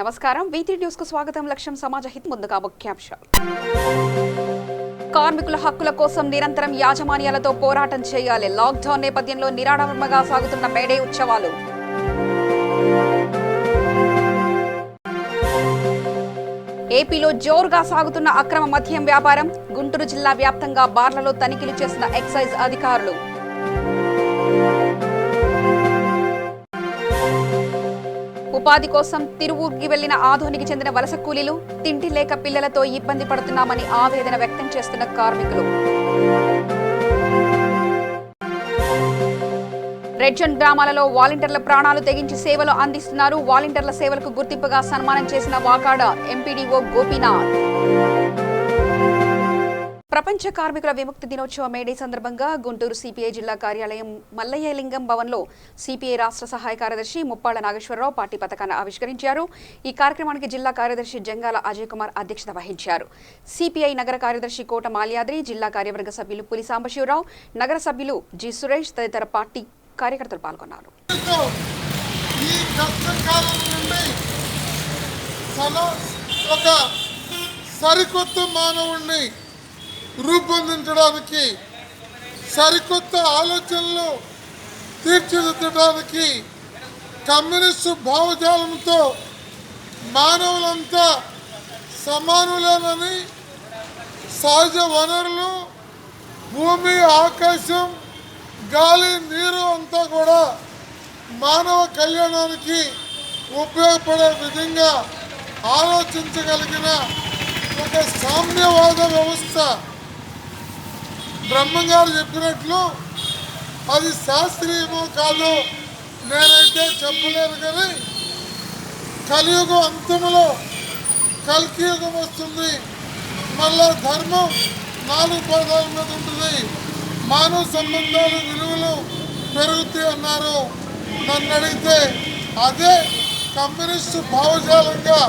నమస్కారం వీటీ న్యూస్ కు స్వాగతం లక్ష్యం సమాజ హిత్ ముందుగా ముఖ్యాంశాలు కార్మికుల హక్కుల కోసం నిరంతరం యాజమాన్యాలతో పోరాటం చేయాలి లాక్ డౌన్ నేపథ్యంలో నిరాడంబరంగా సాగుతున్న మేడే ఉత్సవాలు ఏపీలో జోరుగా సాగుతున్న అక్రమ మద్యం వ్యాపారం గుంటూరు జిల్లా వ్యాప్తంగా బార్లలో తనిఖీలు చేసిన ఎక్సైజ్ అధికారులు ఉపాధి కోసం తిరువూరుకి వెళ్లిన ఆదోనికి చెందిన వలస కూలీలు తిండి లేక పిల్లలతో ఇబ్బంది పడుతున్నామని ఆవేదన వ్యక్తం చేస్తున్న కార్మికులు రెడ్ జోన్ గ్రామాలలో వాలంటీర్ల ప్రాణాలు తెగించి సేవలు అందిస్తున్నారు వాలంటీర్ల సేవలకు గుర్తింపుగా సన్మానం చేసిన వాకాడ ఎంపీడీఓ గోపీనాథ్ ప్రపంచ కార్మికుల విముక్తి దినోత్సవ మేడే సందర్భంగా గుంటూరు సిపిఐ జిల్లా కార్యాలయం మల్లయ్యలింగం భవన్లో సిపిఐ రాష్ట్ర సహాయ కార్యదర్శి ముప్పాళ్ల నాగేశ్వరరావు పార్టీ పతాకాన్ని ఆవిష్కరించారు. ఈ కార్యక్రమానికి జిల్లా కార్యదర్శి జంగాల అజయ్ కుమార్ అధ్యక్షత వహించారు. సిపిఐ నగర కార్యదర్శి కోట మాల్యాద్రి, జిల్లా కార్యవర్గ సభ్యులు పులి సాంబశివరావు, నగర సభ్యులు జి సురేష్ తదితర పార్టీ కార్యకర్తలు పాల్గొన్నారు. రూపొందించడానికి సరికొత్త ఆలోచనలు తీర్చిదిద్దడానికి కమ్యూనిస్టు భావజాలంతో మానవులంతా సమానులేనని సహజ వనరులు భూమి ఆకాశం గాలి నీరు అంతా కూడా మానవ కళ్యాణానికి ఉపయోగపడే విధంగా ఆలోచించగలిగిన ఒక సామ్యవాద వ్యవస్థ బ్రహ్మంగారు చెప్పినట్లు అది శాస్త్రీయమో కాదో నేనైతే చెప్పలేను, కానీ కలియుగం అంతములో కల్కియుగం వస్తుంది. మళ్ళా ధర్మం 4 పాదాల మీద ఉంటుంది, మానవ సంబంధాలు విలువలు పెరుగుతాయి అన్నారు. నన్ను అడిగితే అదే కమ్యూనిస్టు భావజాలంగా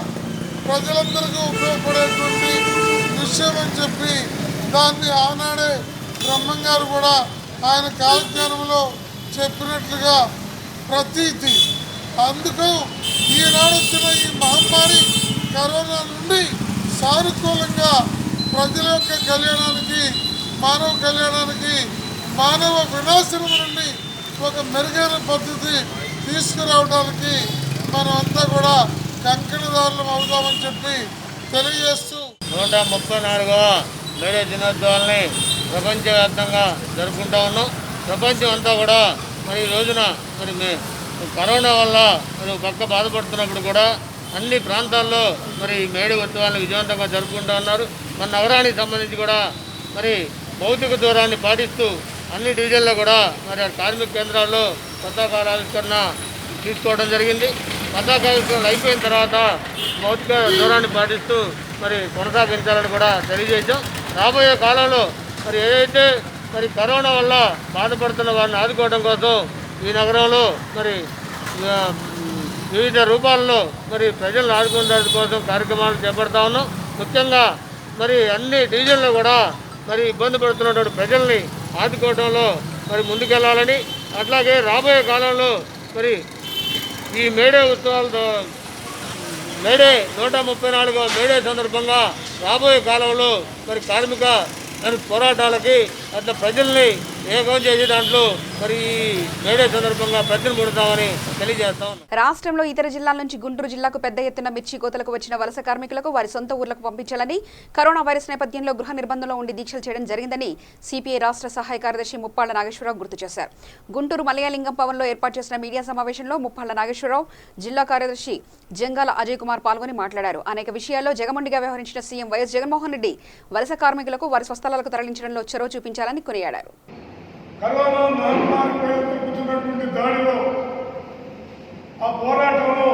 ప్రజలందరికీ ఉపయోగపడేటువంటి విషయం అని చెప్పి దాన్ని ఆనాడే బ్రహ్మంగారు కూడా ఆయన కాలజ్ఞానంలో చెప్పినట్లుగా ప్రతీతి. అందుకు ఈనాడు వచ్చిన ఈ మహమ్మారి కరోనా నుండి సానుకూలంగా ప్రజల యొక్క కళ్యాణానికి, మానవ కళ్యాణానికి, మానవ వినాశనం నుండి ఒక మెరుగైన పద్ధతి తీసుకురావడానికి మనం అంతా కూడా కంకణదారులం అవుదామని చెప్పి తెలియజేస్తూ 134వ మేడే దినోత్సవాల్ని ప్రపంచవ్యాప్తంగా జరుపుకుంటా ఉన్నాం. ప్రపంచం అంతా కూడా మరి ఈ రోజున మరి కరోనా వల్ల మరి పక్క బాధపడుతున్నప్పుడు కూడా అన్ని ప్రాంతాల్లో మరి మేడే ఉత్సవాలను విజయవంతంగా జరుపుకుంటూ ఉన్నారు. మన నగరానికి సంబంధించి కూడా మరి భౌతిక దూరాన్ని పాటిస్తూ అన్ని డివిజన్లో కూడా మరి కార్మిక కేంద్రాల్లో పతాకాల ఆవిష్కరణ తీసుకోవడం జరిగింది. పతాకావిష్కరణ అయిపోయిన తర్వాత భౌతిక దూరాన్ని పాటిస్తూ మరి కొనసాగించాలని కూడా తెలియజేశాం. రాబోయే కాలంలో మరి ఏదైతే మరి కరోనా వల్ల బాధపడుతున్న వారిని ఆదుకోవడం కోసం ఈ నగరంలో మరి వివిధ రూపాల్లో మరి ప్రజలను ఆదుకోవడం కోసం కార్యక్రమాలు చేపడతా ఉన్నాం. ముఖ్యంగా మరి అన్ని డివిజన్లో కూడా మరి ఇబ్బంది పడుతున్నటువంటి ప్రజల్ని ఆదుకోవడంలో మరి ముందుకెళ్లాలని, అట్లాగే రాబోయే కాలంలో మరి ఈ మేడే ఉత్సవాలతో మేడే 134వ మేడే సందర్భంగా రాబోయే కాలంలో మరి కార్మిక పోరాటాలకి అట్లా ప్రజల్ని ఏకం చేసే దాంట్లో మరి ఈ మేడే సందర్భంగా ప్రజలు పుడతామని తెలియజేస్తాం. రాష్ట్రంలో ఇతర జిల్లాల నుంచి గుంటూరు జిల్లాకు పెద్ద ఎత్తున మిర్చి కోతలకు వచ్చిన వలస కార్మికులకు వారి సొంత ఊర్లకు పంపించాలని, కరోనా వైరస్ నేపథ్యంలో గృహ నిర్బంధంలో ఉండి దీక్షలు చేయడం జరిగిందని సిపిఐ రాష్ట్ర సహాయ కార్యదర్శి ముప్పాళ్ల నాగేశ్వరరావు గుర్తు చేశారు. గుంటూరు మల్లయ్యలింగం భవన్లో ఏర్పాటు చేసిన మీడియా సమావేశంలో ముప్పాళ్ల నాగేశ్వరరావు, జిల్లా కార్యదర్శి జంగాల అజయ్ కుమార్ పాల్గొని మాట్లాడారు. అనేక విషయాల్లో జగమండిగా వ్యవహరించిన సీఎం వైఎస్ జగన్మోహన్ రెడ్డి వలస కార్మికులకు వారి స్వస్థలాలకు తరలించడంలో చొరవ చూపించాలని కొనియాడారు. కరోనా మహమ్మారిపై జరుగుతున్నటువంటి దాడిలో, ఆ పోరాటంలో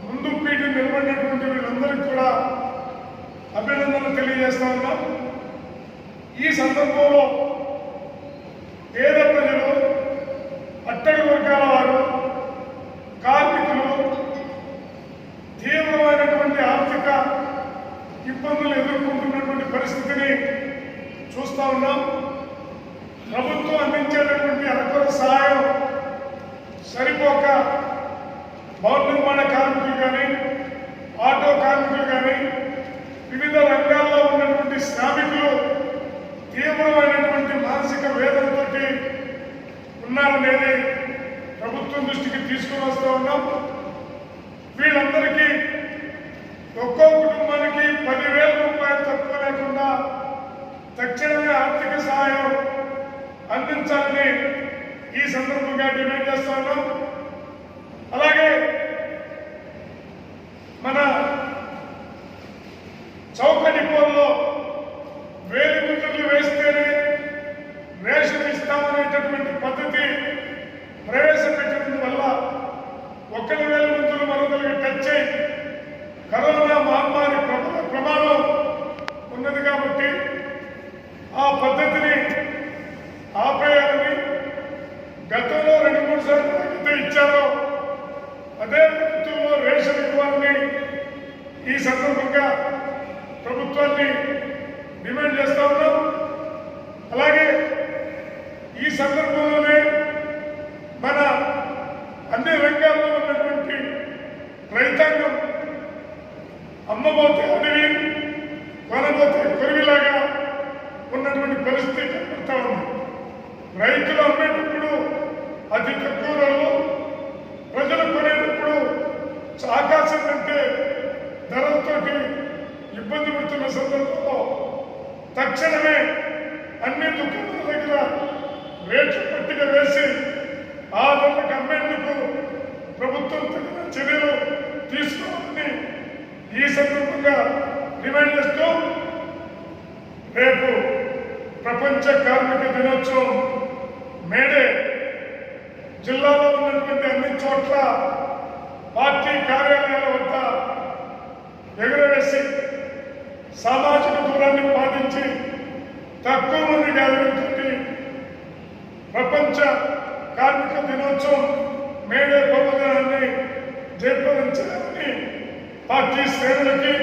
ముందు పీఠం నిలబడినటువంటి వీళ్ళందరికీ కూడా అభినందనలు తెలియజేస్తా ఉన్నాం. ఈ సందర్భంలో పేద ప్రజలు, అట్టడి వర్గాల వారు, కార్మికులు తీవ్రమైనటువంటి ఆర్థిక ఇబ్బందులు ఎదుర్కొంటున్నటువంటి పరిస్థితిని చూస్తూ ఉన్నాం. ప్రభుత్వం అందించేటటువంటి అరకొర సహాయం సరిపోక భవన నిర్మాణ కార్మికులు కానీ, ఆటో కార్మికులు కానీ వివిధ రంగాల్లో ఉన్నటువంటి శ్రామికులు తీవ్రమైనటువంటి మానసిక వేదనతోటి ఉన్నారనేది ప్రభుత్వం దృష్టికి తీసుకుని వస్తూ ఉన్నాం. వీళ్ళందరికీ ఒక్కో కుటుంబానికి 10,000 రూపాయలు తక్కువ లేకుండా తక్షణమే ఆర్థిక సహాయం అందించాలని ఈ సందర్భంగా డిమాండ్ చేస్తా ఉన్నాం. అలాగే మన చౌక డిపోల్లో వేలిముద్రలు వేస్తేనే రేషన్ ఇస్తామనేటటువంటి పద్ధతి ప్రవేశపెట్టడం వల్ల ఒకరి వేలిముద్రలు మరొకరికి టచ్ అయి కరోనా మహమ్మారి ప్రమాదం ఉన్నది కాబట్టి ఆ పద్ధతిని ఆపేయాలని గతంలో 2-3 సార్లు అయితే ఇచ్చారో అదే పద్ధతుల్లో రేషన్ ఇవ్వాలని ఈ సందర్భంగా ప్రభుత్వాన్ని డిమాండ్ చేస్తా ఉన్నాం. అలాగే ఈ సందర్భంలోనే మన అన్ని రంగాల్లో ఉన్నటువంటి రైతాంగం అమ్మబోతే అడవి కొనబోతే కొరివిలాగా ఉన్నటువంటి పరిస్థితి కనబడతా ఉంది. రైతులు అమ్మేటప్పుడు అతి తక్కువ ధరలు, ప్రజలు కొనేటప్పుడు ఆకాశం కంటే ధరలతోటి ఇబ్బంది పడుతున్న సందర్భంలో తక్షణమే అన్ని దుకాణాల దగ్గర రేట్లు పట్టిక వేసి ఆ ధరలకు అమ్మేందుకు ప్రభుత్వం తగిన చర్యలు తీసుకోవాలని ఈ సందర్భంగా డిమాండ్ చేస్తూ రేపు ప్రపంచ కార్మిక దినోత్సవం మేడే జిల్లాలో ఉన్నటువంటి అన్ని చోట్ల పార్టీ కార్యాలయాల వద్ద ఎగురవేసి సామాజిక దూరాన్ని పాటించి తక్కువ మంది గాలితోటి ప్రపంచ కార్మిక దినోత్సవం మేడే పర్వదినాన్ని జయప్రదం చేయాలని పార్టీ శ్రేణులకి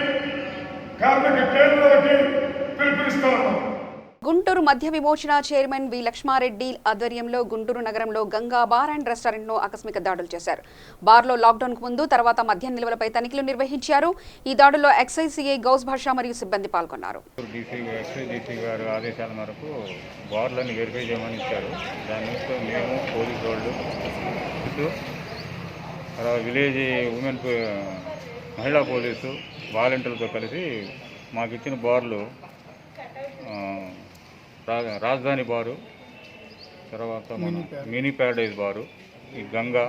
కార్మిక కేంద్రాలకి పిలుపునిస్తా ఉన్నాం. గుంటూరు మద్య విమోచన చైర్మన్ వి లక్ష్మారెడ్డి ఆధ్వర్యంలో గుంటూరు నగరంలో గంగా బార్ అండ్ రెస్టారెంట్ను ఆకస్మిక దాడులు చేశారు. బార్లో లాక్డౌన్కు ముందు తర్వాత మద్యం నిల్వలపై తనిఖీలు నిర్వహించారు. ఈ దాడుల్లో ఎక్సైజ్ సిఐ గౌస్ భాషా మరియు సిబ్బంది పాల్గొన్నారు. డీసీ గారు ఆదేశాల మేరకు బార్లను వెరిఫై చేయమని ఇచ్చారు. దాని నుంచి మేము పోలీసు వాళ్ళు విలేజ్ ఉమెన్ మహిళా పోలీసు వాలంటీర్లతో కలిసి మాకు ఇచ్చిన బార్లు రాజధాని బారు, తర్వాత మన మినీ ప్యారడైజ్ బారు, ఈ గంగా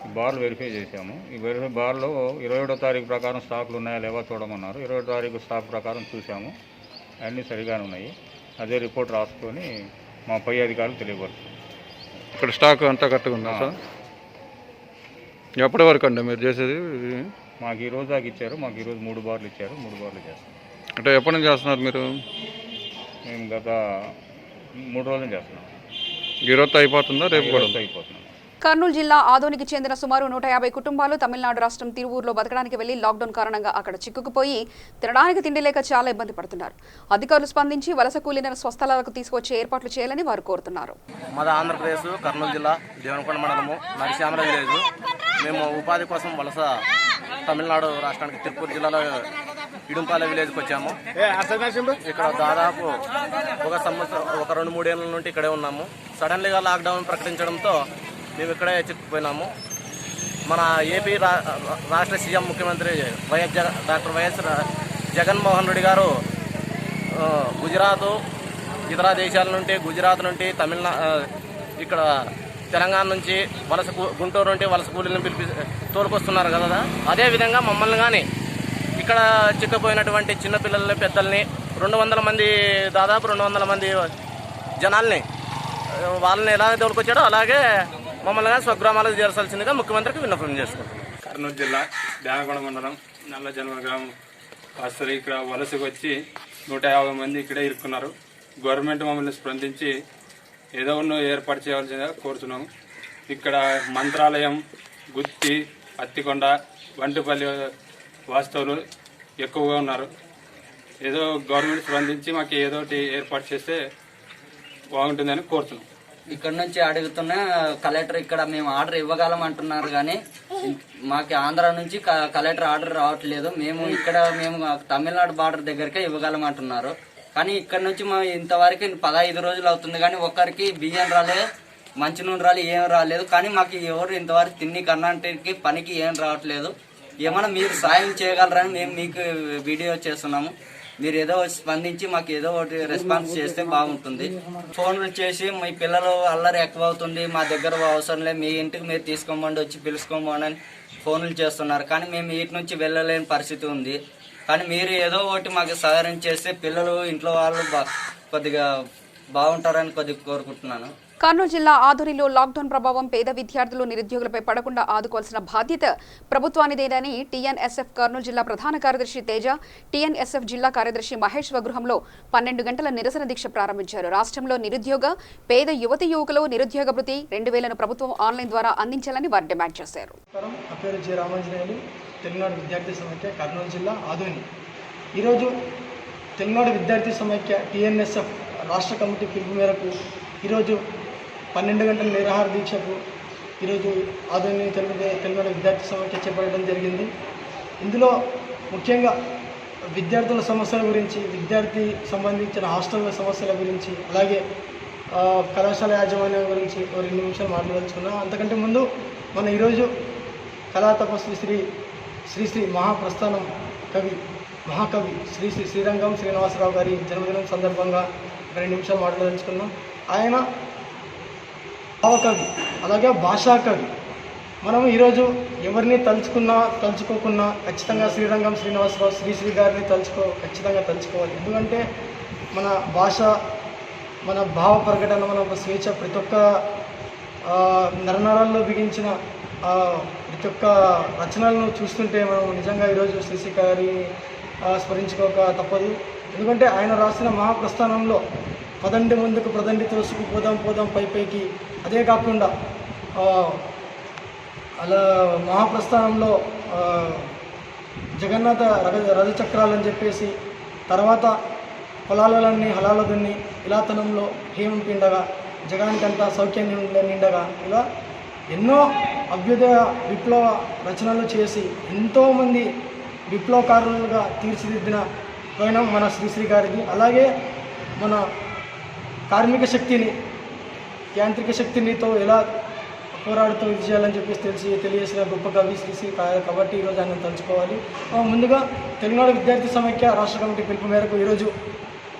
ఈ బార్లు వెరిఫై చేశాము. ఈ వెరిఫై బార్లో 27వ తారీఖు ప్రకారం స్టాకులు ఉన్నాయా లేవా చూడమన్నారు. 20వ తారీఖు స్టాక్ ప్రకారం చూసాము, అన్నీ సరిగానే ఉన్నాయి. అదే రిపోర్ట్ రాసుకొని మా పై అధికారులు తెలియపరుస్తాం. ఇక్కడ స్టాక్ అంతా కరెక్ట్గా ఉందా సార్? ఎప్పటి వరకు అండి మీరు చేసేది? మాకు ఈ రోజు దాకా ఇచ్చారు. మాకు ఈరోజు 3 బార్లు ఇచ్చారు. 3 బార్లు చేస్తాం. అంటే ఎప్పటి నుంచి చేస్తున్నారు మీరు? మేము గత 3 రోజులు చేస్తున్నాం. ఈరోజు అయిపోతుందా రేపు కూడా? అయిపోతున్నాం. కర్నూలు జిల్లా ఆదోనికి చెందిన సుమారు 150 కుటుంబాలు తమిళనాడు రాష్ట్రం తిరువూరులో బతకడానికి వెళ్లి లాక్డౌన్ కారణంగా అక్కడ చిక్కుకుపోయి తినడానికి తిండి లేక చాలా ఇబ్బంది పడుతున్నారు. అధికారులు స్పందించి వలస కూలీలను స్వస్థలాలకు తీసుకొచ్చే ఏర్పాట్లు చేయాలని వారు కోరుతున్నారు. మాది ఆంధ్రప్రదేశ్ కర్నూలు జిల్లా దేవనకొండ మండలము నరసింహల విలేజ్. మేము ఉపాధి కోసం వలస తమిళనాడు రాష్ట్రానికి తిరుపూర్ జిల్లాలో ఇడుంపాల విలేజ్కి వచ్చాము. ఇక్కడ దాదాపు ఒక 2-3 ఏళ్ళ నుండి ఇక్కడే ఉన్నాము. సడన్లీగా లాక్డౌన్ ప్రకటించడంతో మేము ఇక్కడే చిక్కుపోయినాము. మన ఏపీ రాష్ట్ర సీఎం ముఖ్యమంత్రి డాక్టర్ వైఎస్ జగన్మోహన్ రెడ్డి గారు గుజరాత్ ఇతర దేశాల నుండి గుజరాత్ నుండి ఇక్కడ తెలంగాణ నుంచి గుంటూరు నుండి వలస కూలీలను తోలుకొస్తున్నారు కదా. అదేవిధంగా మమ్మల్ని కానీ ఇక్కడ చిక్కుపోయినటువంటి చిన్నపిల్లల్ని పెద్దల్ని 200 మంది దాదాపు 200 మంది జనాల్ని వాళ్ళని ఎలా తోలుకొచ్చాడో అలాగే మమ్మల్ని కానీ స్వగ్రామాలకు చేర్చాల్సిందిగా ముఖ్యమంత్రికి విన్నపం చేసుకుంటాం. కర్నూలు జిల్లా దేవనకొండ మండలం నల్లజన్మ గ్రామం వాస్తవ ఇక్కడ వలసకు వచ్చి 150 మంది ఇక్కడే ఇరుక్కున్నారు. గవర్నమెంట్ మమ్మల్ని స్పందించి ఏదో ఏర్పాటు చేయవలసిందిగా కోరుతున్నాము. ఇక్కడ మంత్రాలయం, గుత్తి, అత్తికొండ, వంటిపల్లి వాస్తవులు ఎక్కువగా ఉన్నారు. ఏదో గవర్నమెంట్ స్పందించి మాకు ఏదో ఏర్పాటు చేస్తే బాగుంటుందని కోరుతున్నాం. ఇక్కడ నుంచి అడుగుతున్న కలెక్టర్ ఇక్కడ మేము ఆర్డర్ ఇవ్వగలం అంటున్నారు, కానీ మాకు ఆంధ్ర నుంచి కలెక్టర్ ఆర్డర్ రావట్లేదు. మేము తమిళనాడు బార్డర్ దగ్గరికే ఇవ్వగలమంటున్నారు. కానీ ఇక్కడ నుంచి ఇంతవరకు 15 రోజులు అవుతుంది, కానీ ఒక్కరికి బియ్యం రాలే, మంచినూనె రాలే, ఏం రాలేదు. కానీ మాకు ఎవరు ఇంతవరకు తిండి కర్ణాటకకి పనికి ఏం రావట్లేదు. ఏమైనా మీరు సాయం చేయగలరని మేము మీకు వీడియో చేస్తున్నాము. మీరు ఏదో స్పందించి మాకు ఏదో ఒకటి రెస్పాన్స్ చేస్తే బాగుంటుంది. ఫోన్లు చేసి మీ పిల్లలు అల్లరి ఎక్కువ అవుతుంది, మా దగ్గర అవసరం లేదు, మీ ఇంటికి మీరు తీసుకోమండి, వచ్చి పిలుచుకోమని అని ఫోన్లు చేస్తున్నారు. కానీ మేము వీటి నుంచి వెళ్ళలేని పరిస్థితి ఉంది. కానీ మీరు ఏదో ఒకటి మాకు సహాయం చేస్తే పిల్లలు ఇంట్లో వాళ్ళు కొద్దిగా బాగుంటారని కొద్దిగా కోరుకుంటున్నాను. కర్నూలు జిల్లా ఆదూరిలో లాక్డౌన్ ప్రభావం పేద విద్యార్థులు నిరుద్యోగులపై పడకుండా ఆదుకోవాల్సిన బాధ్యత ప్రభుత్వానిదేనని టీఎన్ఎస్ఎఫ్ కర్నూలు జిల్లా ప్రధాన కార్యదర్శి తేజ, టీఎన్ఎస్ఎఫ్ జిల్లా కార్యదర్శి మహేష్ స్వగృహంలో 12 గంటల నిరసన దీక్ష ప్రారంభించారు. రాష్ట్రంలో నిరుద్యోగ పేద యువతి యువకులు నిరుద్యోగ భృతి 2000ను ప్రభుత్వం ఆన్లైన్ ద్వారా అందించాలని వారు డిమాండ్ చేశారు. తెలుగునాడు విద్యార్థి సమైక్య కర్నూలు జిల్లా ఆదోని. ఈరోజు తెలుగునాడు విద్యార్థి సమైక్య టీఎన్ఎస్ఎఫ్ రాష్ట్ర కమిటీ పిలుపు మేరకు ఈరోజు 12 గంటల నిరాహార దీక్షకు ఈరోజు ఆదోని తెలుగునాడు విద్యార్థి సమైక్య చేపట్టడం జరిగింది. ఇందులో ముఖ్యంగా విద్యార్థుల సమస్యల గురించి, విద్యార్థి సంబంధించిన హాస్టల్ సమస్యల గురించి, అలాగే కళాశాల యాజమాన్యం గురించి 2 నిమిషాలు మాట్లాడుతున్నాం. అంతకంటే ముందు మన ఈరోజు కళా తపస్వి శ్రీ మహాప్రస్థానం మహాకవి శ్రీ శ్రీరంగం శ్రీనివాసరావు గారి జన్మదినం సందర్భంగా 2 నిమిషాలు మాట్లాడించుకున్నాం. ఆయన భావకవి, అలాగే భాషా కవి. మనం ఈరోజు ఎవరిని తలుచుకోకున్నా ఖచ్చితంగా శ్రీరంగం శ్రీనివాసరావు శ్రీ గారిని ఖచ్చితంగా తలుచుకోవాలి. ఎందుకంటే మన భాష, మన భావ ప్రకటన, మన స్వేచ్ఛ ప్రతి ఒక్క నరనరాల్లో బిగించిన ప్రతి ఒక్క రచనలను చూస్తుంటే మనం నిజంగా ఈరోజు శ్రీ గారి స్మరించుకోక తప్పదు. ఎందుకంటే ఆయన రాసిన మహాప్రస్థానంలో పదండి ముందుకు పదండి తోసుకు పోదాం పైకి, అదే కాకుండా అలా మహాప్రస్థానంలో జగన్నాథ రథచక్రాలని చెప్పేసి, తర్వాత పొలాలన్నీ హలాల దున్ని ఇలాతనంలో హేమం పిండగా జగానికంతా సౌఖ్యం నిండగా, ఇలా ఎన్నో అభ్యుదయ విప్లవ రచనలు చేసి ఎంతోమంది విప్లవకారులుగా తీర్చిదిద్దిన పోయినాం మన శ్రీ గారిది. అలాగే మన కార్మిక శక్తిని, యాంత్రిక శక్తినితో ఎలా పోరాడుతూ ఇది చేయాలని చెప్పేసి తెలియజేసిన గొప్ప కవి శ్రీ కాబట్టి ఈరోజు ఆయన తలుచుకోవాలి. ముందుగా తెలుగునాడు విద్యార్థి సమైక్య రాష్ట్ర కమిటీ పిలుపు మేరకు ఈరోజు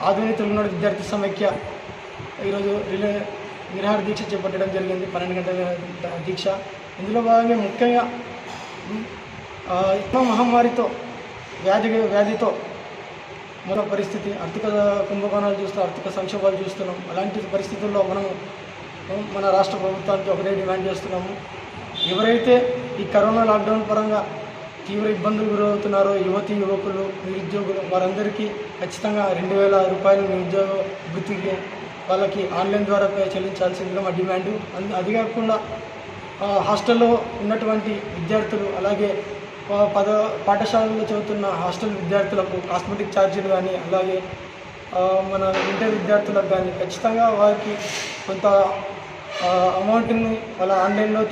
ఆధునిక తెలుగునాడు విద్యార్థి సమైక్య ఈరోజు నిరాహార దీక్ష చేపట్టడం జరిగింది. 12 గంటల దీక్ష. ఇందులో భాగంగా ముఖ్యంగా మహమ్మారితో వ్యాధితో మన పరిస్థితి, ఆర్థిక కుంభకోణాలు చూస్తూ ఆర్థిక సంక్షోభాలు చూస్తున్నాం. అలాంటి పరిస్థితుల్లో మనము మన రాష్ట్ర ప్రభుత్వానికి ఒకటే డిమాండ్ చేస్తున్నాము. ఎవరైతే ఈ కరోనా లాక్డౌన్ పరంగా తీవ్ర ఇబ్బందులు గురవుతున్నారో యువతి యువకులు నిరుద్యోగులు, వారందరికీ ఖచ్చితంగా 2000 రూపాయలు నిరుద్యోగ వృత్తికి వాళ్ళకి ఆన్లైన్ ద్వారా చెల్లించాల్సిందిగా మా డిమాండు. అది కాకుండా హాస్టల్లో ఉన్నటువంటి విద్యార్థులు, అలాగే పాఠశాలలో చదువుతున్న హాస్టల్ విద్యార్థులకు కాస్మెటిక్ ఛార్జీలు కానీ, అలాగే మన ఇంటర్ విద్యార్థులకు కానీ ఖచ్చితంగా వారికి కొంత అమౌంట్ని వాళ్ళ ఆన్లైన్లో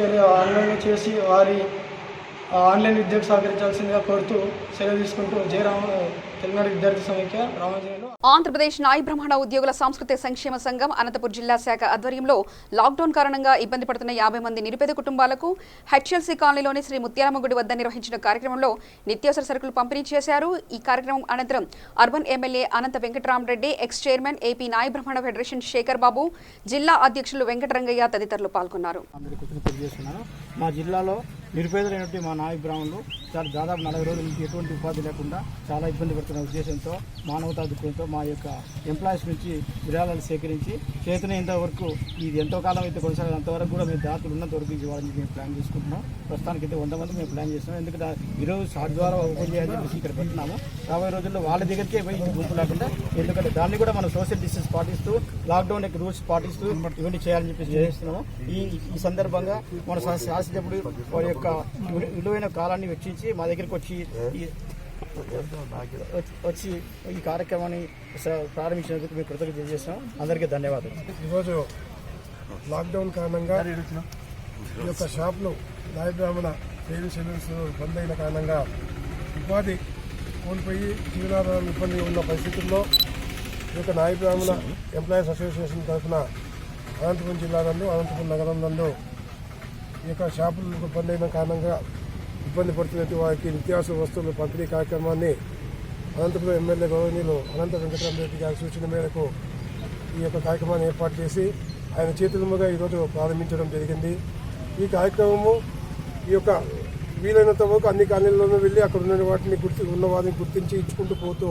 చేసి వారి ఆన్లైన్ విద్యకు సహకరించాల్సిందిగా కోరుతూ సెలవు తీసుకుంటూ తెలుగునాడు విద్యార్థి సమైక్య రామజయంలో. ఆంధ్రప్రదేశ్ నాయ బ్రాహ్మణ ఉద్యోగుల సాంస్కృతిక సంక్షేమ సంఘం అనంతపురం జిల్లా శాఖ ఆధ్వర్యంలో లాక్డౌన్ కారణంగా ఇబ్బంది పడుతున్న 50 మంది నిరుపేద కుటుంబాలకు హెచ్ఎల్సీ కాలనీలోని శ్రీ ముత్యాలమ్మ గుడి వద్ద నిర్వహించిన కార్యక్రమంలో నిత్యావసర సరుకులు పంపిణీ చేశారు. ఈ కార్యక్రమం అనంతరం అర్బన్ ఎమ్మెల్యే అనంత వెంకటరామరెడ్డి, ఎక్స్ చైర్మన్ ఏపీ నాయ బ్రాహ్మణ ఫెడరేషన్ శేఖర్ బాబు, జిల్లా అధ్యక్షులు వెంకటరంగయ్య తదితరులు పాల్గొన్నారు. మా జిల్లాలో నిరుపేదలైనటువంటి మా నాయ బ్రాహ్మణులు దాదాపు 40 రోజుల నుంచి ఎటువంటి ఉపాధి లేకుండా చాలా ఇబ్బంది పడుతున్న ఉద్దేశంతో, మానవతా దృక్పథంతో మా యొక్క ఎంప్లాయీస్ నుంచి విరాళాలు సేకరించి చేతనైనంత వరకు ఇది ఎంతో కాలం అయితే కొనసాగే అంతవరకు కూడా మేము దాతలు ఉన్నంత వరకు ఇవ్వాలని మేము ప్లాన్ చేసుకుంటున్నాం. ప్రస్తుతానికి అయితే 100 మంది మేము ప్లాన్ చేస్తున్నాం. ఎందుకంటే ఈరోజు షార్ట్ ద్వారా ఓపెన్ చేయాలని చెప్పేసి ఇక్కడ పెడుతున్నాము. రాబోయే రోజుల్లో వాళ్ళ దగ్గరికే పోయి గుంపు లేకుండా, ఎందుకంటే దాన్ని కూడా మనం సోషల్ డిస్టెన్స్ పాటిస్తూ లాక్డౌన్ యొక్క రూల్స్ పాటిస్తూ ఇవన్నీ చేయాలని చెప్పేసి చేస్తున్నాము. ఈ సందర్భంగా మన శాసనసభ్యుడు వారి యొక్క విలువైన కాలాన్ని వెచ్చించి మా దగ్గరికి వచ్చి ఈ కార్యక్రమాన్ని ప్రారంభించినందుకు మేము కృతజ్ఞతలు తెలియజేస్తున్నాం. అందరికీ ధన్యవాదాలు. ఈరోజు లాక్డౌన్ కారణంగా ఈ యొక్క షాప్ను నాయ బ్రాహ్మణ డైరీ సెలూన్స్ బంద్ అయిన కారణంగా ఉపాధి కోల్పోయి జీవనాధారం ఇబ్బంది ఉన్న పరిస్థితుల్లో ఈ యొక్క నాయ బ్రాహ్మణ ఎంప్లాయీస్ అసోసియేషన్ తరఫున అనంతపురం జిల్లా నందు అనంతపురం నగరం నందు ఈ యొక్క షాపులు బంద్ అయిన కారణంగా ఇబ్బంది పడుతున్నట్టు వారికి నిత్యావసర వస్తువుల పంపిణీ కార్యక్రమాన్ని అనంతపురం ఎమ్మెల్యే గౌరవనీయులు అనంత వెంకటరామరెడ్డి గారి సూచన మేరకు ఈ యొక్క కార్యక్రమాన్ని ఏర్పాటు చేసి ఆయన చేతులముగా ఈరోజు ప్రారంభించడం జరిగింది. ఈ కార్యక్రమము ఈ యొక్క వీలైనంత వరకు అన్ని కాలనీల్లోనూ వెళ్ళి అక్కడ ఉన్న వాటిని గుర్తించి ఇచ్చుకుంటూ పోతూ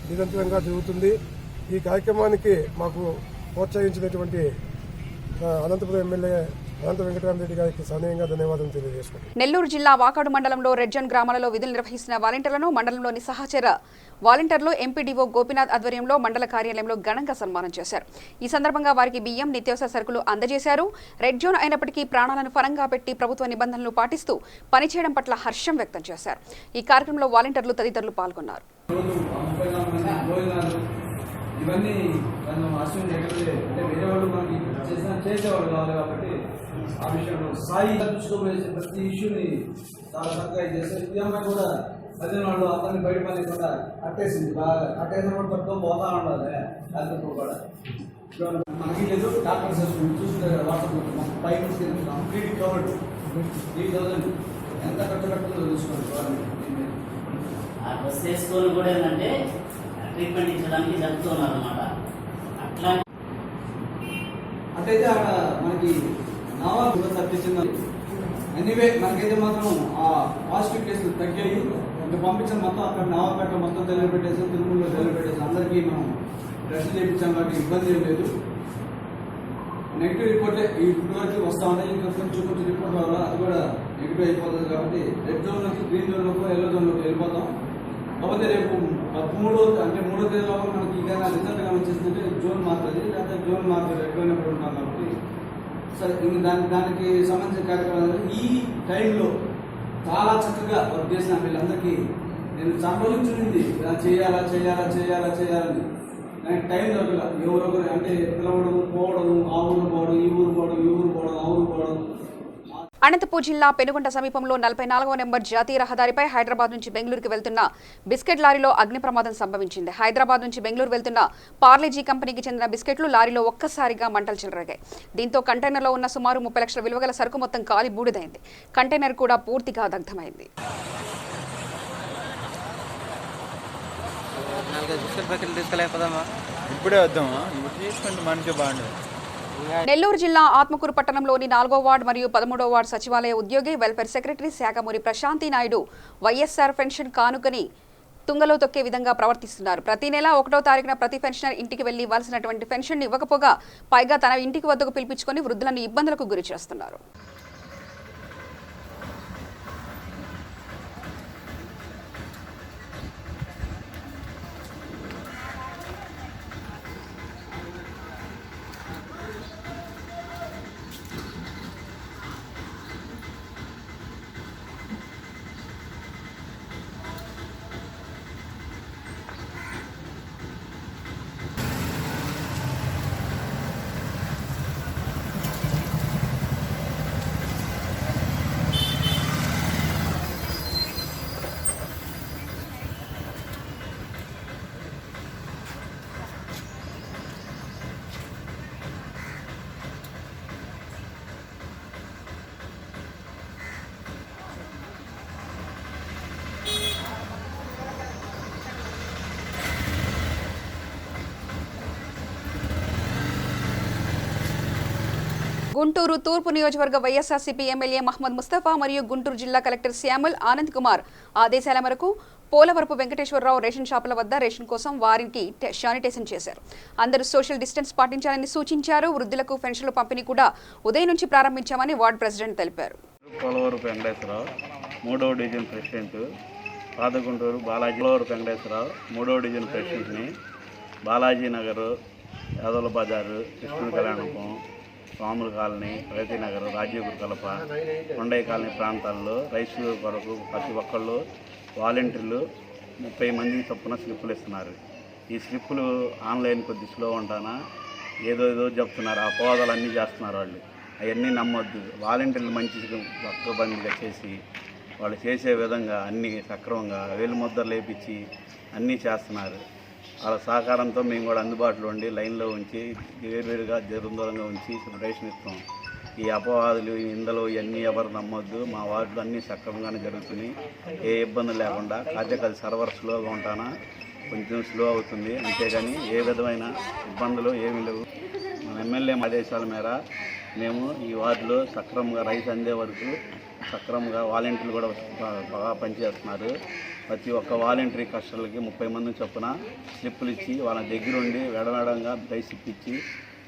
నిరంతరంగా జరుగుతుంది. ఈ కార్యక్రమానికి మాకు ప్రోత్సహించినటువంటి అనంతపురం ఎమ్మెల్యే అనంత వెంకటరామరెడ్డి గారికి సనీయంగా ధన్యవాదాలు తెలియజేసుకుంటున్నాను. నెల్లూరు జిల్లా వాకాడు మండలంలో రెడ్ జోన్ గ్రామాలలో విధులు నిర్వహిస్తున్న వాలంటీర్లను మండలంలోని సహచర వాలంటీర్లు ఎంపీడీఓ గోపీనాథ్ ఆధ్వర్యంలో మండల కార్యాలయంలో ఘనంగా సన్మానం చేశారు. ఈ సందర్భంగా వారికి బియ్యం, నిత్యావసర సరుకులు అందజేశారు. రెడ్ జోన్ అయినప్పటికీ ప్రాణాలను పరంగా పెట్టి ప్రభుత్వ నిబంధనలు పాటిస్తూ పనిచేయడం పట్ల హర్షం వ్యక్తం చేశారు. ఈ కార్యక్రమంలో వాలంటీర్లు తదితరులు పాల్గొన్నారు. ఇవన్నీ మనం అసలు అంటే వేరే వాళ్ళు మనకి చేసేవాళ్ళు కావాలి కాబట్టి ఆ విషయంలో సాయి చూసుకోబోయే ప్రతి ఇష్యూని చాలా చక్కగా చేస్తారు. ఈ అమ్మాయి కూడా అదే వాళ్ళు అతన్ని బయట పని కూడా కట్టేసింది, బాగా కట్టేసినప్పుడు పట్టుకో పోతా ఉండాలి. దాంతో కూడా మనకి లేదు డాక్టర్ చూసుకుంటారు కదా వాట్సాప్ పై నుంచి కంప్లీట్ కవర్డ్ 3,000 ఎంత కట్టబెట్టుందో చూసుకోండి గవర్నమెంట్. ఆ డ్రెస్ వేసుకొని కూడా ఏంటంటే ట్రీట్మెంట్ ఇచ్చడానికి జరుగుతున్నారు అన్నమాట. అట్లా అట్లయితే అక్కడ మనకి నావా కూడా తప్పించింది. ఎనీవే మనకైతే మాత్రం ఆ పాజిటివ్ కేసులు తగ్గాయి. ఇంకా పంపించిన మొత్తం అక్కడ నావాపేట మొత్తం తెలియబెట్టేసాం, తిరుమలలో తెలియబెట్టేసాం. అందరికీ మనం టెస్ట్ చేయించాం కాబట్టి ఇబ్బంది ఏం లేదు. నెగిటివ్ రిపోర్టే ఇప్పటి వరకు వస్తూ ఉన్నాయి. ఇంకా కొంచెం రిపోర్ట్ వల్ల అది కూడా నెగిటివ్ అయిపోతుంది కాబట్టి రెడ్ జోన్లోకి, గ్రీన్ జోన్లోకి, ఎల్లో జోన్లోకి వెళ్ళిపోతాం. కాకపోతే రేపు 3వ తేదీలో మనకి ఇక రిజల్ట్ కానీ వచ్చేసిందంటే జోన్ మారుతుంది, లేకపోతే జోన్ మారుతుంది ఎక్కడైనా ఉంటాం కాబట్టి సరే దానికి సంబంధించిన కార్యక్రమాలు ఈ టైంలో చాలా చక్కగా వర్క్ చేసిన వీళ్ళందరికీ నేను చాలా రోజుల నుంచి ఉంది చేయాలని నాకు టైం దొరకల. ఎవరొకరు అంటే పిలవడం, పోవడం, ఆ ఊరు పోవడం, ఈ ఊరు పోవడం, ఆ ఊరు పోవడం. అనంతపూర్ జిల్లా పెనుగొండ సమీపంలో 44వ నెంబర్ జాతీయ రహదారిపై హైదరాబాద్ నుంచి బెంగళూరుకు వెళ్తున్న బిస్కెట్ లారీలో అగ్ని ప్రమాదం సంభవించింది. హైదరాబాద్ నుంచి బెంగళూరు వెళ్తున్న పార్లేజీ కంపెనీకి చెందిన బిస్కెట్లు లారీలో ఒక్కసారిగా మంటలు చెలరేగాయి. దీంతో కంటైనర్లో ఉన్న సుమారు 30 లక్షల విలువగల సరుకు మొత్తం కాలి బూడిదైంది. కంటైనర్ కూడా పూర్తిగా దగ్ధమైంది. నెల్లూరు జిల్లా ఆత్మకూరు పట్టణంలోని 4వ వార్డు మరియు 13వ వార్డు సచివాలయ ఉద్యోగి welfare secretary Sakhamuri Prashanthi Naidu YSR pension కానుకని తుంగలో తొక్కే విధంగా ప్రవర్తిస్తున్నారు. ప్రతి నెల 1వ తారీఖున ప్రతి పెన్షనర్ ఇంటికి వెళ్లి ఇవ్వాల్సినటువంటి పెన్షన్ ఇవ్వకపోగా పైగా తన ఇంటికి వద్దకు పిలిపించుకొని వృద్ధులను ఇబ్బందులకు గురి చేస్తున్నారు. గుంటూరు తూర్పు నియోజకవర్గ వైఎస్ఆర్సీపీ ఎమ్మెల్యే మహమ్మద్ ముస్తఫా మరియు గుంటూరు జిల్లా కలెక్టర్ శ్యామల్ ఆనంద్ కుమార్ ఆదేశాల మేరకు పోలవరపు వెంకటేశ్వరరావు రేషన్ షాపుల వద్ద రేషన్ కోసం వారికి శానిటైజేషన్ చేశారు. అందరూ సోషల్ డిస్టెన్స్ పాటించాలని సూచించారు. వృద్ధులకు పెన్షన్ల పంపిణీ కూడా ఉదయం నుంచి ప్రారంభించామని వార్డు ప్రెసిడెంట్ తెలిపారు. పోలవరపు వెంకటేశ్వరరావు 3వ డివిజన్ ప్రెసిడెంట్, పాతగుంటూరు బాలాజీ. పోలవరపు వెంకటేశ్వరరావు 3వ డివిజన్ ప్రెసిడెంట్ని. బాలాజీ నగర్, యాదవుల బజారు, కృష్ణుడి కళ్యాణపం, స్వాముల కాలనీ, ప్రగతి నగర్, రాజీవ్ కలప, కొండయ్య కాలనీ ప్రాంతాల్లో రైస్ కొరకు ప్రతి ఒక్కళ్ళు వాలంటీర్లు 30 మంది చొప్పున స్లిప్పులు ఇస్తున్నారు. ఈ స్లిప్పులు ఆన్లైన్ కొద్ది స్లో ఉంటానా ఏదో చెప్తున్నారు, అపవాదాలు అన్నీ చేస్తున్నారు వాళ్ళు. అవన్నీ నమ్మొద్దు. వాలంటీర్లు మంచి పక్కబందిగా చేసి వాళ్ళు చేసే విధంగా అన్నీ సక్రమంగా వేలు ముద్రలు లేపించి అన్నీ చేస్తున్నారు. వాళ్ళ సహకారంతో మేము కూడా అందుబాటులో ఉండి లైన్లో ఉంచి వేరువేరుగా దూరంగా ఉంచి రేషన్ ఇస్తాం. ఈ అపవాదులు ఇందులో ఇవన్నీ ఎవరు నమ్మొద్దు. మా వార్డులో అన్నీ సక్రమంగానే జరుగుతున్నాయి, ఏ ఇబ్బంది లేకుండా. కాకపోతే సర్వర్ స్లోగా ఉంటానా కొంచెం స్లో అవుతుంది, అంతేగాని ఏ విధమైన ఇబ్బందులు ఏమీ లేవు. మన ఎమ్మెల్యే ఆదేశాల మేర మేము ఈ వార్డులో సక్రమంగా రైతు అందే వరకు సక్రమంగా వాలంటీర్లు కూడా బాగా పనిచేస్తున్నారు. ప్రతి ఒక్క వాలంటరీ కస్టమర్లకి 30 మంది చొప్పున స్లిప్పులు ఇచ్చి వాళ్ళ దగ్గరుండి వెడవెడంగా రైస్ ఇప్పించి,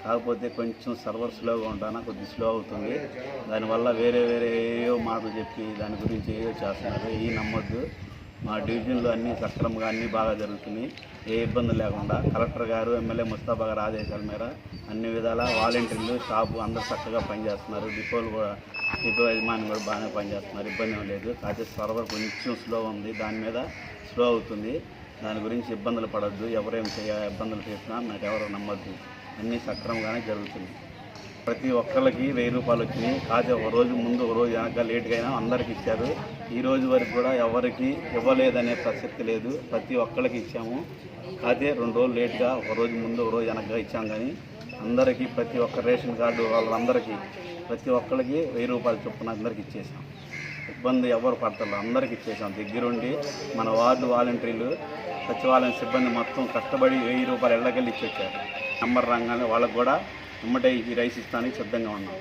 కాకపోతే కొంచెం సర్వర్ స్లోగా ఉంటానా కొద్ది స్లో అవుతుంది. దానివల్ల వేరే ఏవో మాటలు చెప్పి దాని గురించి ఏవో చేస్తున్నారు. ఈ నమ్మొద్దు. మా డివిజన్లో అన్నీ సక్రమంగా అన్నీ బాగా జరుగుతున్నాయి, ఏ ఇబ్బంది లేకుండా. కలెక్టర్ గారు ఎమ్మెల్యే ముస్తాఫా గారు ఆదేశాల మేర అన్ని విధాల వాలంటీర్లు స్టాఫ్ అందరూ చక్కగా పనిచేస్తున్నారు. డిపో యజమాని కూడా బాగానే పనిచేస్తున్నారు, ఇబ్బంది ఏం లేదు. కాకపోతే సర్వర్ కొంచెం స్లో ఉంది, దాని మీద స్లో అవుతుంది. దాని గురించి ఇబ్బందులు పడద్దు. ఎవరేం ఇబ్బందులు చేసినా నాకు ఎవరు నమ్మద్దు, అన్నీ సక్రమంగానే జరుగుతుంది. ప్రతి ఒక్కరికి 1000 రూపాయలు వచ్చినాయి. కాకపోతే ఒక రోజు ముందు ఒక రోజు వెనక లేట్గా అయినా అందరికి ఇచ్చారు. ఈ రోజు వరకు కూడా ఎవరికి ఇవ్వలేదనే ప్రసక్తి లేదు, ప్రతి ఒక్కరికి ఇచ్చాము. కాకపోతే 2 రోజులు లేట్గా, ఒక రోజు ముందు ఒక రోజు వెనకగా ఇచ్చాం. కానీ అందరికీ ప్రతి ఒక్క రేషన్ కార్డు వాళ్ళందరికీ ప్రతి ఒక్కరికి 1000 రూపాయలు చొప్పున అందరికి ఇచ్చేసాం. ఇబ్బంది ఎవరు పడతారు, అందరికి ఇచ్చేసాం. దగ్గరుండి మన వార్డు వాలంటీర్లు సచివాలయం సిబ్బంది మొత్తం కష్టపడి 1000 రూపాయలు ఇళ్ళకెళ్ళి ఇచ్చొచ్చారు. నంబర్ రంగానే వాళ్ళకు కూడా ఇమ్మటే ఈ రైస్ ఇస్తానికి సిద్ధంగా ఉన్నాం.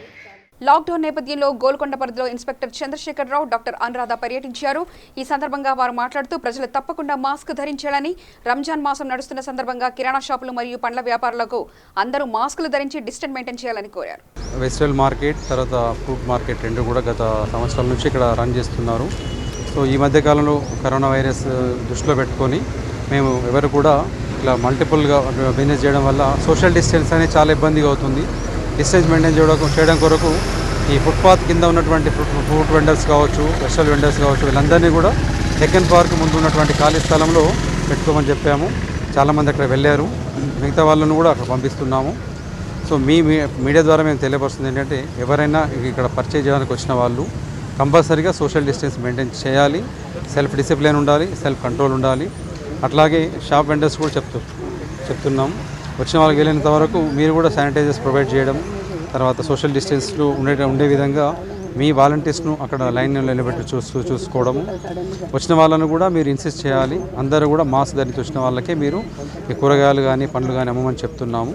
లాక్డౌన్ నేపథ్యంలో గోల్కొండ పరిధిలో ఇన్స్పెక్టర్ చంద్రశేఖరరావు, డాక్టర్ అనురాధ పర్యటించారు. ఈ సందర్భంగా వారు మాట్లాడుతూ ప్రజలు తప్పకుండా మాస్క్ ధరించాలని, రంజాన్ మాసం నడుస్తున్న సందర్భంగా కిరాణా షాపులు మరియు పండ్ల వ్యాపారులకు అందరూ మాస్కులు ధరించి డిస్టెన్స్ మెయింటైన్ చేయాలని కోరారు. వెజిటబుల్ మార్కెట్ తర్వాత ఫ్రూట్ మార్కెట్ రెండు కూడా గత సంవత్సరాల నుంచి ఇక్కడ రన్ చేస్తున్నారు. సో ఈ మధ్యకాలంలో కరోనా వైరస్ దృష్టిలో పెట్టుకొని మేము ఎవరు కూడా ఇలా మల్టిపుల్గా బిజినెస్ చేయడం వల్ల సోషల్ డిస్టెన్స్ అనేది చాలా ఇబ్బందిగా అవుతుంది. డిస్టెన్స్ మెయింటైన్ చేయడం కొరకు ఈ ఫుట్పాత్ కింద ఉన్నటువంటి ఫ్రూట్ వెండర్స్ కావచ్చు, వెజిటబుల్ వెండర్స్ కావచ్చు, వీళ్ళందరినీ కూడా టెక్కన్ పార్క్ ముందు ఉన్నటువంటి ఖాళీ స్థలంలో పెట్టుకోమని చెప్పాము. చాలామంది అక్కడ వెళ్ళారు, మిగతా వాళ్ళను కూడా అక్కడ పంపిస్తున్నాము. సో మీడియా ద్వారా మేము తెలియపరుస్తుంది ఏంటంటే, ఎవరైనా ఇక్కడ పర్చేజ్ చేయడానికి వచ్చిన వాళ్ళు కంపల్సరీగా సోషల్ డిస్టెన్స్ మెయింటైన్ చేయాలి, సెల్ఫ్ డిసిప్లిన్ ఉండాలి, సెల్ఫ్ కంట్రోల్ ఉండాలి. అట్లాగే షాప్ వెండర్స్ కూడా చెప్తున్నాం, వచ్చిన వాళ్ళకి వెళ్ళినంత వరకు మీరు కూడా శానిటైజర్స్ ప్రొవైడ్ చేయడం, తర్వాత సోషల్ డిస్టెన్స్లో ఉండే విధంగా మీ వాలంటీర్స్ను అక్కడ లైన్లో నిలబెట్టి చూసుకోవడము. వచ్చిన వాళ్ళను కూడా మీరు ఇన్సిస్ట్ చేయాలి, అందరూ కూడా మాస్క్ ధరించి వచ్చిన వాళ్ళకే మీరు ఈ కూరగాయలు కానీ పండ్లు కానీ అమ్మమని చెప్తున్నాము.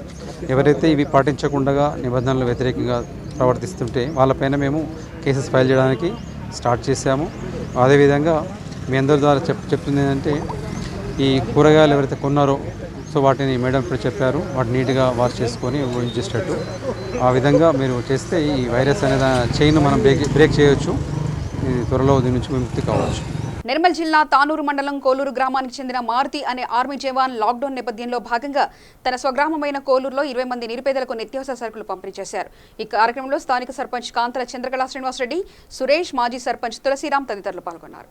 ఎవరైతే ఇవి పాటించకుండా నిబంధనలు వ్యతిరేకంగా ప్రవర్తిస్తుంటే వాళ్ళపైన మేము కేసెస్ ఫైల్ చేయడానికి స్టార్ట్ చేశాము. అదేవిధంగా మీ అందరి ద్వారా చెప్తుంది ఏంటంటే, ఈ కూరగాయలు ఎవరైతే కొన్నారో సో వాటిని మేడం ఇప్పుడు చెప్పారు, వాటిని నీట్గా వాష్ చేసుకొని ఉంచేటట్టు. ఆ విధంగా మీరు చేస్తే ఈ వైరస్ అనే చైన్ మనం బ్రేక్ చేయవచ్చు, త్వరలో దీని నుంచి విముక్తి కావచ్చు. నిర్మల్ జిల్లా తానూరు మండలం కోలూరు గ్రామానికి చెందిన మారుతి అనే ఆర్మీ జవాన్ లాక్డౌన్ నేపథ్యంలో భాగంగా తన స్వగ్రామమైన కోలూరులో 20 మంది నిరుపేదలకు నిత్యావసర సరుకులు పంపిణీ చేశారు. ఈ కార్యక్రమంలో స్థానిక సర్పంచ్ కాంతల చంద్రకళా శ్రీనివాసరెడ్డి, సురేష్, మాజీ సర్పంచ్ తులసిరాం తదితరులు పాల్గొన్నారు.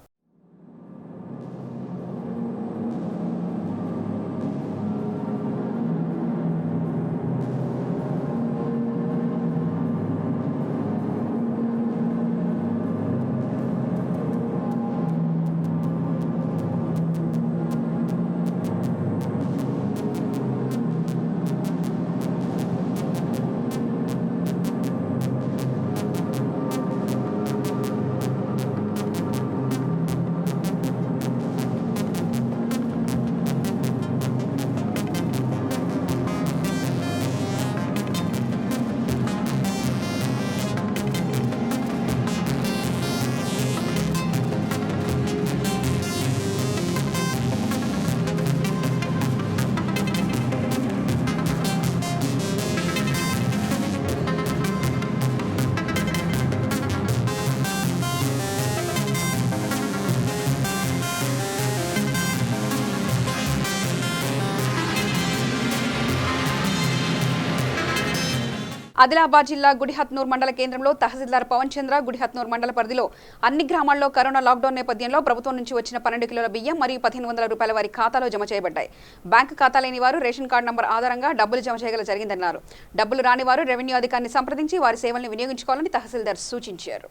ఆదిలాబాద్ జిల్లా గుడిహత్నూర్ మండల కేంద్రంలో తహసీల్దార్ పవన్ చంద్ర గుడిహత్నూర్ మండల పరిధిలో అన్ని గ్రామాల్లో కరోనా లాక్డౌన్ నేపథ్యంలో ప్రభుత్వం నుంచి వచ్చిన 12 కిలోల బియ్యం మరియు 1500 రూపాయల వారి ఖాతాలో జమ చేయబడ్డాయి. బ్యాంకు ఖాతా లేని వారు రేషన్ కార్డు నంబర్ ఆధారంగా డబ్బులు జమ చేయగల జరిగిందన్నారు. డబ్బులు రాని వారు రెవెన్యూ అధికారిని సంప్రదించి వారి సేవలను వినియోగించుకోవాలని తహసీల్దార్ సూచించారు.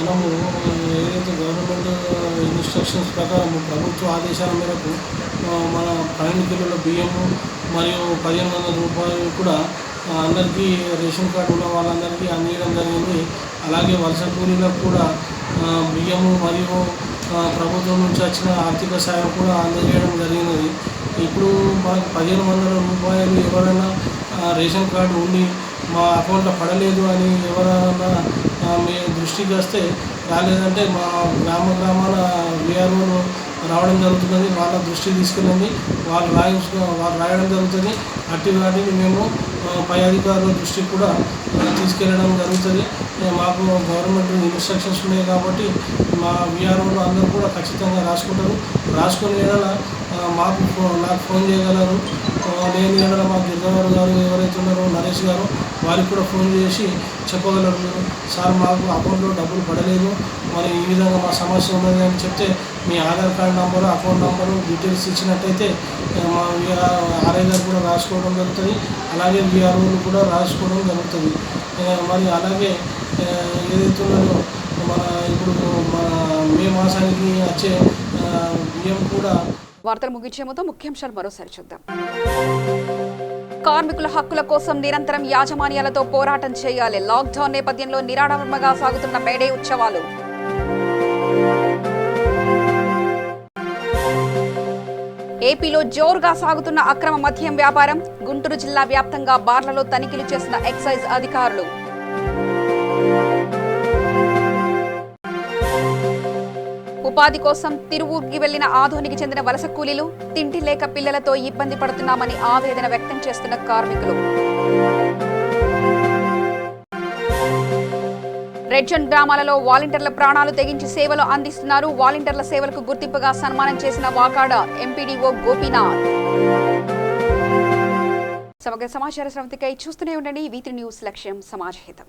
మనము ఏదైతే గవర్నమెంట్ ఇన్స్ట్రక్షన్స్ ప్రకారం ప్రభుత్వ ఆదేశాల మేరకు మన 12 కిలోల బియ్యము మరియు 1500 రూపాయలు కూడా అందరికీ రేషన్ కార్డు ఉన్న వాళ్ళందరికీ అందించడం జరిగింది. అలాగే వలస కూలీలకు కూడా బియ్యము మరియు ప్రభుత్వం నుంచి వచ్చిన ఆర్థిక సాయం కూడా అందజేయడం జరిగినది. ఇప్పుడు మనకు 1500 రూపాయలు ఎవరైనా రేషన్ కార్డు ఉండి మా అకౌంట్లో పడలేదు అని ఎవరైనా మీ దృష్టికి వస్తే రాలేదంటే మా గ్రామాల వీఆర్ఓలు రావడం జరుగుతున్నది. వాళ్ళ దృష్టికి తీసుకెళ్ళండి, వాళ్ళు రాయడం జరుగుతుంది. అట్టి వాటిని మేము పై అధికారుల దృష్టికి కూడా తీసుకెళ్ళడం జరుగుతుంది. మాకు గవర్నమెంట్ ఇన్స్ట్రక్షన్స్ ఉన్నాయి కాబట్టి మా వీఆర్ఓలు అందరూ కూడా ఖచ్చితంగా రాసుకుంటారు. రాసుకుని నాకు ఫోన్ చేయగలరు. నేను ఏదైనా మా గిరిజావారు గారు ఎవరైతే ఉన్నారో నరేష్ గారు వారికి కూడా ఫోన్ చేసి చెప్పగలరు. మీరు సార్ మాకు అకౌంట్లో డబ్బులు పడలేదు, మరి ఈ విధంగా మా సమస్య ఉన్నది అని చెప్తే మీ Aadhaar card number, account number details ఇచ్చినట్టయితే మా ఆర్ఐ గారు కూడా రాసుకోవడం జరుగుతుంది. అలాగే వీఆర్ఓలు కూడా రాసుకోవడం జరుగుతుంది. మరి అలాగే ఏదైతే ఉన్నదో మన ఇప్పుడు మన మే మాసానికి వచ్చే బియ్యం కూడా. వార్తలు ముగించే ముందు ముఖ్యాంశాలు మరోసారి చూద్దాం. కార్మికుల హక్కుల కోసం నిరంతరం యాజమాన్యాలతో పోరాటం చేయాలి. లాక్డౌన్ నేపథ్యంలో నిరాడంబరంగా సాగుతున్న మేడే ఉత్సవాలు. ఏపీలో జోరుగా సాగుతున్న అక్రమ మద్యం వ్యాపారం. గుంటూరు జిల్లా వ్యాప్తంగా బార్లలో తనిఖీలు చేసిన ఎక్సైజ్ అధికారులు. ఉపాధి కోసం తిరువూరుకి వెళ్లిన ఆదోనికి చెందిన వలస కూలీలు. తిండి లేక పిల్లలతో ఇబ్బంది పడుతున్నామని ఆవేదన వ్యక్తం చేస్తున్న కార్మికులు. రెడ్ జోన్ గ్రామాలలో వాలంటీర్ల ప్రాణాలు తెగించి సేవలు అందిస్తున్నారు. వాలంటీర్ల సేవలకు గుర్తింపుగా సన్మానం చేసిన వాకాడ ఎంపీడీఓ గోపీనాథ్. సమగ్ర సమాచార స్రవంతికై చూస్తూనే ఉండండి. V3 న్యూస్, లక్ష్యం సమాజహితం.